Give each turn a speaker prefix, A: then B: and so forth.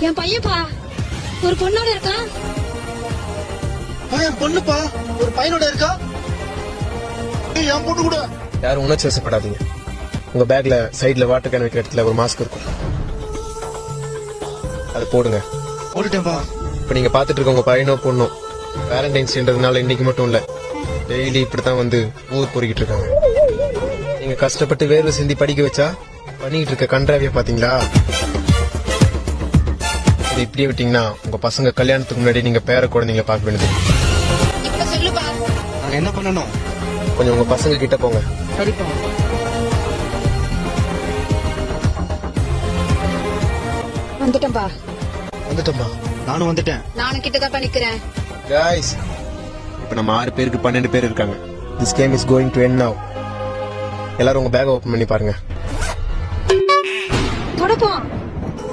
A: என் பையன்பா ஒரு பொண்ணோட இருக்கான்.
B: என் பொண்ணுப்பா ஒரு பையனோட இருக்கா. என் பொண்ணு கூட.
C: யாரும் உணர்ச்சி வசப்படாதீங்க. உங்க பேக்ல சைடுல வாட்டர் கேன் வைக்கிற இடத்துல ஒரு மாஸ்க் இருக்கும், அது போடுங்க.
B: போட்டுட்டேன்பா.
C: இப்ப நீங்க பாத்துட்டு இருக்க உங்க பையனோ பொண்ணோ வேலண்டைன்ஸ்ன்றதுனால இன்னைக்கு மட்டும் இல்ல, டெய்லி இப்படித்தான் வந்து ஊர் பொறிக்கிட்டு இருக்காங்க. நீங்க கஷ்டப்பட்டு வேர்வை சிந்தி படிக்க வச்சா பண்ணிட்டு இருக்க கன்றாவிய பாத்தீங்களா? இது இப்படியே விட்டீங்கன்னா உங்க பசங்க கல்யாணத்துக்கு முன்னாடி நீங்க பேர குழந்தைங்க பார்க்க வேண்டியது.
A: இப்ப சொல்லுப்பா.
B: நாங்க என்ன பண்ணணும்?
C: கொஞ்சம் உங்க பசங்க கிட்ட போங்க.
A: சரிப்பா. வந்துட்டேன்பா.
C: வந்துட்டோமா?
B: நானும் வந்துட்டேன்.
A: நானும் கிட்டதான் நிக்கிறேன்.
C: Guys, இப்ப நம்ம 6 பேருக்கு 12 பேர் இருக்காங்க. This game is going to end now. எல்லாரும் உங்க பேக் ஓபன் பண்ணி பாருங்க.
A: தொடப்போம்.